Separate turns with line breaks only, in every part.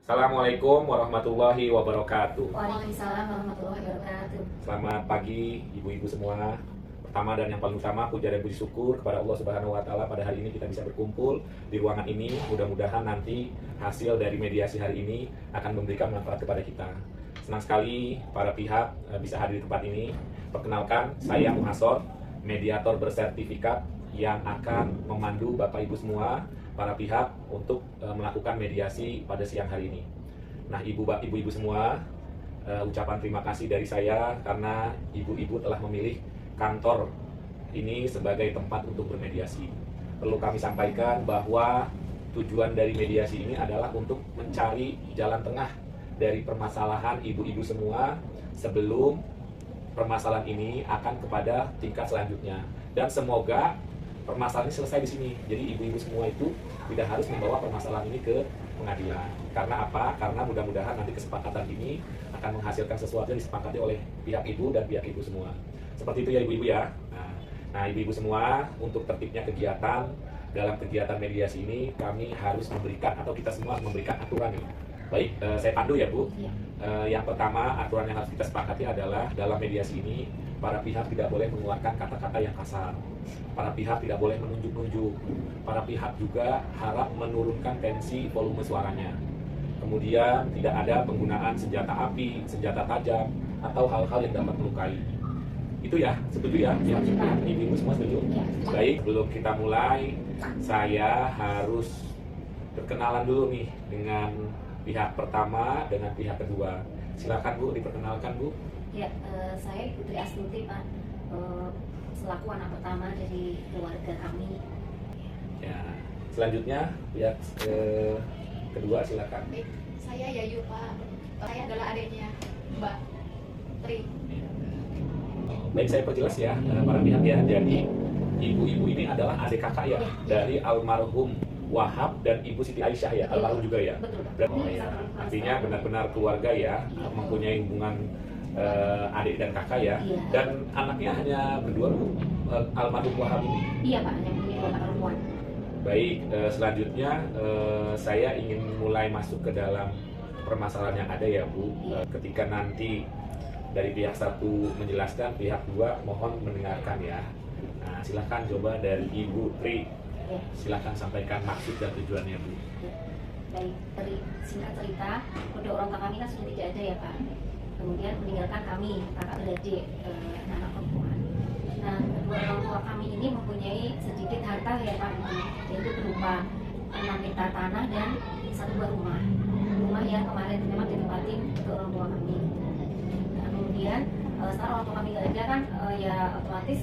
Assalamualaikum warahmatullahi wabarakatuh.
Waalaikumsalam warahmatullahi wabarakatuh.
Selamat pagi ibu-ibu semua. Pertama dan yang paling utama, puja dan puji syukur kepada Allah Subhanahu wa taala pada hari ini kita bisa berkumpul di ruangan ini. Mudah-mudahan nanti hasil dari mediasi hari ini akan memberikan manfaat kepada kita. Senang sekali para pihak bisa hadir di tempat ini. Perkenalkan, saya Muhasor, mediator bersertifikat yang akan memandu Bapak Ibu semua, para pihak untuk melakukan mediasi pada siang hari ini. Nah, ibu-ibu semua, ucapan terima kasih dari saya karena ibu-ibu telah memilih kantor ini sebagai tempat untuk bermediasi. Perlu kami sampaikan bahwa tujuan dari mediasi ini adalah untuk mencari jalan tengah dari permasalahan ibu-ibu semua sebelum permasalahan ini akan kepada tingkat selanjutnya. Dan semoga permasalahan ini selesai di sini. Jadi ibu-ibu semua itu tidak harus membawa permasalahan ini ke pengadilan. Karena apa? Karena mudah-mudahan nanti kesepakatan ini akan menghasilkan sesuatu yang disepakati oleh pihak ibu dan pihak ibu semua. Seperti itu ya ibu-ibu ya. Nah ibu-ibu semua, untuk tertibnya kegiatan, dalam kegiatan mediasi ini kami harus memberikan, atau kita semua memberikan aturan nih. Baik, saya pandu ya Bu. Yang pertama, aturan yang harus kita sepakati adalah dalam mediasi ini para pihak tidak boleh mengeluarkan kata-kata yang kasar. Para pihak tidak boleh menunjuk-nunjuk. Para pihak juga harap menurunkan tensi volume suaranya. Kemudian tidak ada penggunaan senjata api, senjata tajam, atau hal-hal yang dapat melukai. Itu ya, setuju ya? Ya, ibu-ibu semua setuju? Baik, sebelum kita mulai, saya harus berkenalan dulu nih dengan pihak pertama dengan pihak kedua. Silakan Bu, diperkenalkan Bu.
Ya, saya Putri Astuti Pak, selaku anak pertama dari keluarga kami.
Ya, selanjutnya pihak kedua silakan.
Baik, saya Yayu Pak. Saya adalah adiknya Mbak Tri.
Baik, saya perjelas ya para pihak ya. Jadi ibu-ibu ini adalah adik kakak ya dari almarhum Wahab dan Ibu Siti Aisyah ya, almarhum juga ya.
Betul.
Oh ya, artinya benar-benar keluarga ya, mempunyai hubungan adik dan kakak ya.
Iya.
Dan anaknya hanya berdua Bu, almarhum Wahab ini.
Iya Pak, yang punya anak perempuan.
Baik, selanjutnya saya ingin mulai masuk ke dalam permasalahan yang ada ya Bu. Ketika nanti dari pihak satu menjelaskan, pihak dua mohon mendengarkan ya. Nah, silahkan coba dari Ibu Tri.
Ya.
Silahkan sampaikan maksud dan tujuannya Bu.
Ya. Baik, dari singkat cerita, kedua orang tua kami kan sudah tidak ada ya Pak. Kemudian meninggalkan kami, kakak beradik, anak perempuan. Nah, kedua orang tua kami ini mempunyai sedikit harta ya Pak, yaitu berupa 6 hektar tanah dan 1 buah rumah. Rumah yang kemarin memang ditempatin ke orang tua kami. Nah, kemudian setelah orang tua kami nggak ada kan, ya otomatis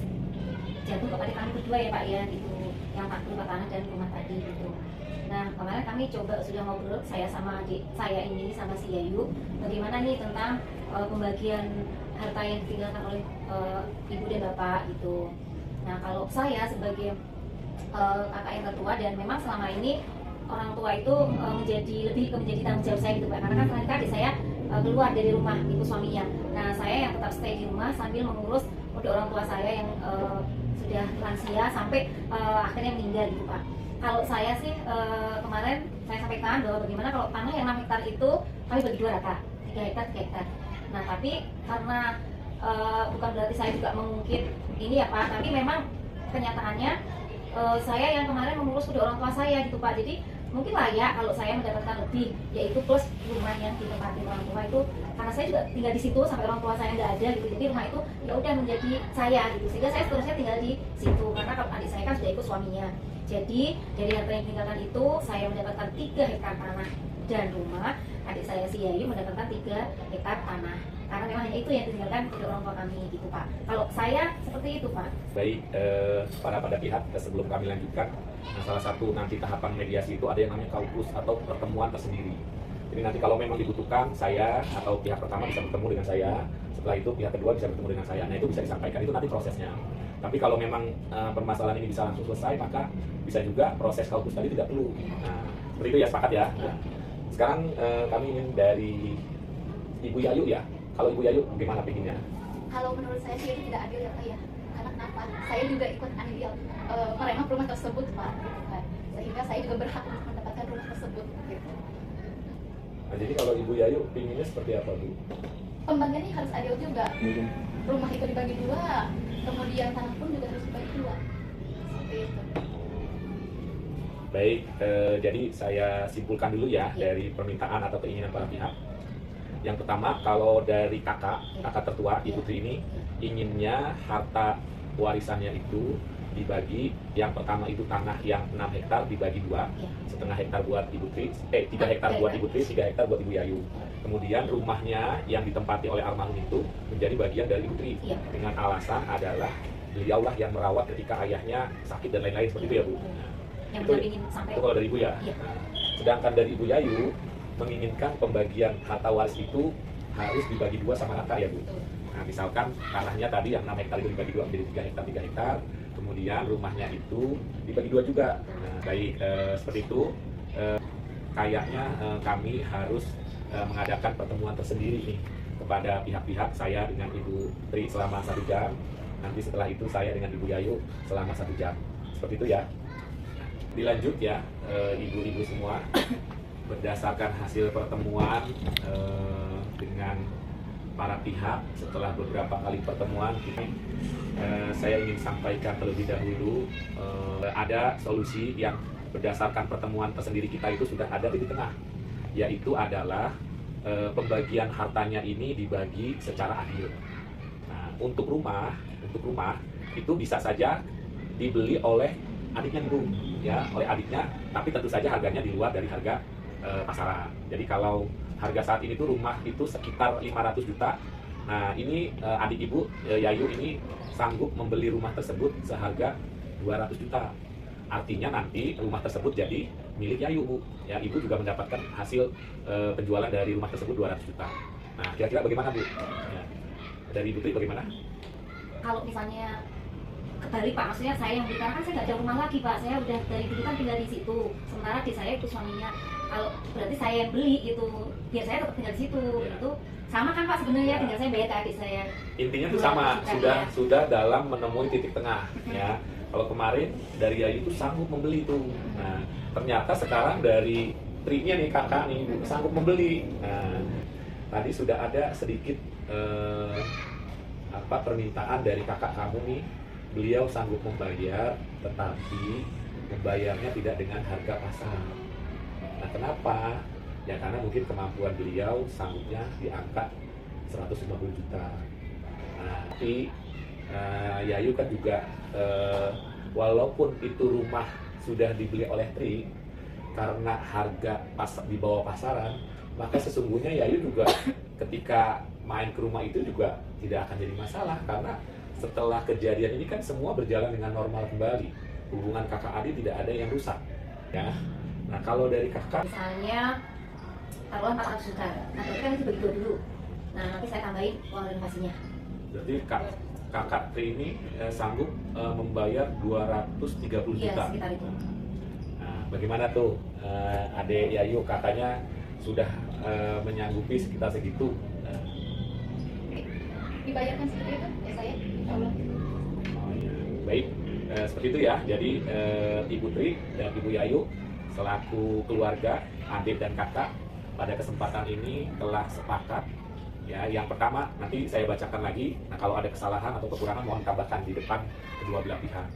jatuh kepada kami berdua ya Pak ya, gitu, yang berupa tanah dan rumah tadi gitu. Nah, kemarin kami coba sudah ngobrol, saya sama adik saya ini sama si Yayu, bagaimana nih tentang pembagian harta yang ditinggalkan oleh ibu dan bapak gitu. Nah, kalau saya sebagai kakak yang tertua, dan memang selama ini orang tua itu menjadi tanggung jawab saya gitu Pak, karena kan terakhir adik saya keluar dari rumah ibu suaminya. Nah, saya yang tetap stay di rumah sambil mengurus kedua orang tua saya yang sudah lansia sampai akhirnya meninggal gitu Pak. Kalau saya sih kemarin saya sampaikan bahwa bagaimana kalau tanah yang 6 hektar itu kami bagi 2 rata, 3 hektar, 3 hektar. Nah, tapi karena bukan berarti saya juga mengungkit ini ya Pak, tapi memang kenyataannya saya yang kemarin mengurus kedua orang tua saya gitu Pak. Jadi mungkin layak kalau saya mendapatkan lebih, yaitu plus rumah yang ditempati orang tua itu, karena saya juga tinggal di situ sampai orang tua saya nggak ada gitu. Jadi rumah itu ya udah menjadi saya gitu, sehingga saya seterusnya tinggal di situ karena kalau adik saya kan sudah ikut suaminya. Jadi dari harta yang ditinggalkan itu saya mendapatkan 3 hektar tanah dan rumah. Adik saya si Yayu mendapatkan 3 hektar tanah, karena memang hanya itu yang ditinggalkan kedua orang tua kami gitu Pak. Kalau saya seperti itu Pak.
Baik, pada pihak sebelum kami lanjutkan, nah, salah satu nanti tahapan mediasi itu ada yang namanya kaukus atau pertemuan tersendiri. Jadi nanti kalau memang dibutuhkan, saya atau pihak pertama bisa bertemu dengan saya, setelah itu pihak kedua bisa bertemu dengan saya. Nah, itu bisa disampaikan, itu nanti prosesnya. Tapi kalau memang permasalahan ini bisa langsung selesai, maka bisa juga proses kaukus tadi tidak perlu. Nah, seperti itu ya, sepakat ya. Nah, sekarang kami ingin dari Ibu Yayu ya. Kalau Ibu Yayu bagaimana pinginnya?
Kalau menurut saya sih itu tidak adil ya Pak ya. Karena kenapa? Saya juga ikut andil meremah rumah tersebut Pak, gitu kan. Sehingga saya juga berhak untuk mendapatkan rumah tersebut gitu.
Nah, jadi kalau Ibu Yayu pinginnya seperti apa, Bu?
Pembagiannya harus adil juga. Rumah itu dibagi dua, kemudian tanah pun juga harus dibagi dua. Seperti itu.
Baik, jadi saya simpulkan dulu ya dari permintaan atau keinginan para pihak. Yang pertama, kalau dari kakak tertua Ibu Tri ini inginnya harta warisannya itu dibagi. Yang pertama itu tanah yang 6 hektar dibagi dua, setengah hektar buat Ibu Tri, 3 hektar buat Ibu Tri, 3 hektar buat Ibu Yayu. Kemudian rumahnya yang ditempati oleh almarhum itu menjadi bagian dari Ibu Tri, dengan alasan adalah beliaulah yang merawat ketika ayahnya sakit dan lain-lain, seperti itu ya, Bu.
Yang
Itu,
ingin sampai
itu kalau dari Ibu ya.
Iya.
Nah, sedangkan dari Ibu Yayu menginginkan pembagian harta waris itu harus dibagi dua sama rata ya, Bu. Nah, misalkan tanahnya tadi yang 6 hektar itu dibagi dua menjadi 3 hektar, 3 hektar. Kemudian rumahnya itu dibagi dua juga. Nah, baik, seperti itu. Kayaknya kami harus mengadakan pertemuan tersendiri nih kepada pihak-pihak, saya dengan Ibu Tri selama 1 jam. Nanti setelah itu saya dengan Ibu Yayu selama 1 jam. Seperti itu ya. Dilanjut ya, ibu-ibu semua, berdasarkan hasil pertemuan dengan para pihak setelah beberapa kali pertemuan, saya ingin sampaikan terlebih dahulu ada solusi yang berdasarkan pertemuan tersendiri kita itu sudah ada di tengah, yaitu adalah pembagian hartanya ini dibagi secara adil. Nah, untuk rumah itu bisa saja dibeli oleh adiknya Bu, ya, oleh adiknya, tapi tentu saja harganya di luar dari harga pasaran. Jadi kalau harga saat ini tuh rumah itu sekitar 500 juta. Nah, ini adik Ibu Yayu ini sanggup membeli rumah tersebut seharga 200 juta. Artinya nanti rumah tersebut jadi milik Yayu, Bu. Ya, Ibu juga mendapatkan hasil penjualan dari rumah tersebut 200 juta. Nah, kira-kira bagaimana, Bu? Ya. Dari Ibu Tri bagaimana?
kalau misalnya kebalik Pak, maksudnya saya yang beli, karena kan saya nggak ada rumah lagi Pak, saya udah dari dulu kan tinggal di situ, sementara di saya itu suaminya. Kalau berarti saya yang beli itu, biar saya tetap tinggal di situ, itu sama kan Pak sebenarnya, tinggal saya bayar ke adik saya.
Intinya itu sama, sudah dalam menemui titik tengah ya. Kalau kemarin dari Yayu itu sanggup membeli itu. Nah, ternyata sekarang dari Tri-nya nih, kakak nih sanggup membeli. Nah, tadi sudah ada sedikit permintaan dari kakak kamu nih, beliau sanggup membayar, tetapi membayarnya tidak dengan harga pasar. Nah, kenapa? Ya karena mungkin kemampuan beliau sanggupnya di angka 150 juta. Nah, tapi Yayu kan juga walaupun itu rumah sudah dibeli oleh Tri karena harga di bawah pasaran, maka sesungguhnya Yayu juga ketika main ke rumah itu juga tidak akan jadi masalah, karena setelah kejadian ini kan semua berjalan dengan normal kembali. Hubungan kakak adik tidak ada yang rusak ya. Nah, kalau dari kakak
Misalnya taruhan 400 juta, nah berarti kan itu bagi dua dulu. Nah, nanti saya tambahin uang renovasinya.
berarti kakak Tri ini sanggup membayar 230
Iya,
juta.
sekitar itu.
Nah, bagaimana tuh adek Yayu, katanya sudah menyanggupi sekitar segitu.
Dibayarkan seperti itu ya saya, insya Allah.
Baik, seperti itu ya. Jadi Ibu Tri dan Ibu Yayu selaku keluarga, adik dan kakak pada kesempatan ini telah sepakat ya. Yang pertama nanti saya bacakan lagi. Nah, kalau ada kesalahan atau kekurangan mohon tambahkan di depan kedua belah pihak.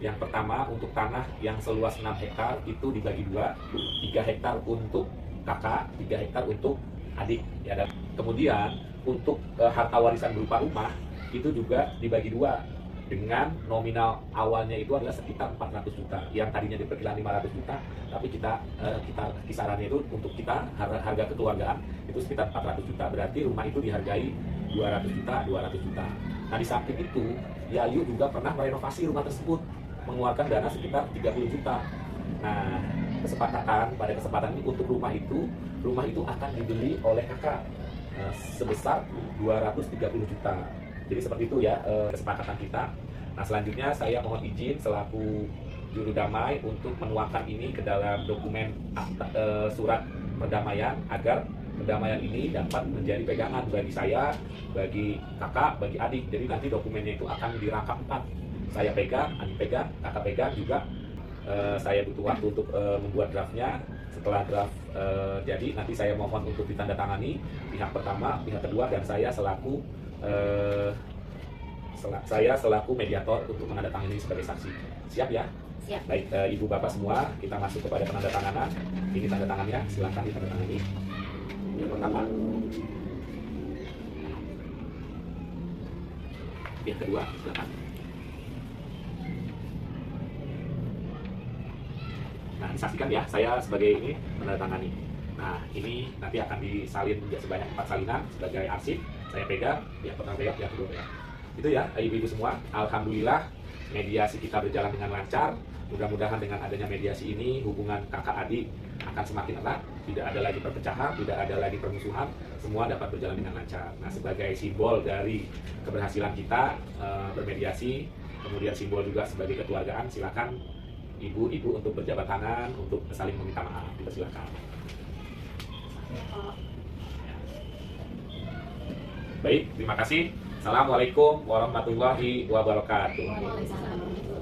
Yang pertama, untuk tanah yang seluas 6 hektar itu dibagi dua, 3 hektar untuk kakak, 3 hektar untuk adik ya. Dan kemudian untuk harta warisan berupa rumah itu juga dibagi dua, dengan nominal awalnya itu adalah sekitar 400 juta. Yang tadinya diperkirakan 500 juta, tapi kita kisarannya itu untuk kita harga kekeluargaan itu sekitar 400 juta. Berarti rumah itu dihargai 200 juta, 200 juta. Nah, di samping itu Yayu juga pernah merenovasi rumah tersebut, mengeluarkan dana sekitar 30 juta. Nah, pada kesempatan ini untuk rumah itu akan dibeli oleh kakak sebesar 230 juta. Jadi seperti itu ya kesepakatan kita. Nah, selanjutnya saya mohon izin selaku juru damai untuk menuangkan ini ke dalam dokumen surat perdamaian, agar perdamaian ini dapat menjadi pegangan bagi saya, bagi kakak, bagi adik. Jadi nanti dokumennya itu akan dirangkap 4. Saya pegang, adik pegang, kakak pegang juga. Saya butuh waktu untuk membuat draftnya. Setelah draft jadi, nanti saya mohon untuk ditandatangani pihak pertama, pihak kedua, dan saya selaku mediator untuk menandatangani sebagai saksi. Siap ya?
Siap.
Baik, ibu bapak semua, kita masuk kepada penandatanganan. Ini tanda tangannya, silakan ditandatangani. Yang pertama, yang kedua, silakan. Nah, disaksikan ya, saya sebagai ini menandatangani. Nah, ini nanti akan disalin sebanyak 4 salinan sebagai arsip. Saya pegang, yang pertama pegang, yang kedua pegang. Itu ya, ibu-ibu semua. Alhamdulillah, mediasi kita berjalan dengan lancar. Mudah-mudahan dengan adanya mediasi ini, hubungan kakak adik akan semakin erat. Tidak ada lagi perpecahan, tidak ada lagi permusuhan. Semua dapat berjalan dengan lancar. Nah, sebagai simbol dari keberhasilan kita bermediasi, kemudian simbol juga sebagai kekeluargaan, silakan ibu-ibu untuk berjabat tangan, untuk saling meminta maaf. Dipersilakan. Baik, terima kasih. Assalamualaikum warahmatullahi wabarakatuh.
Waalaikumsalam.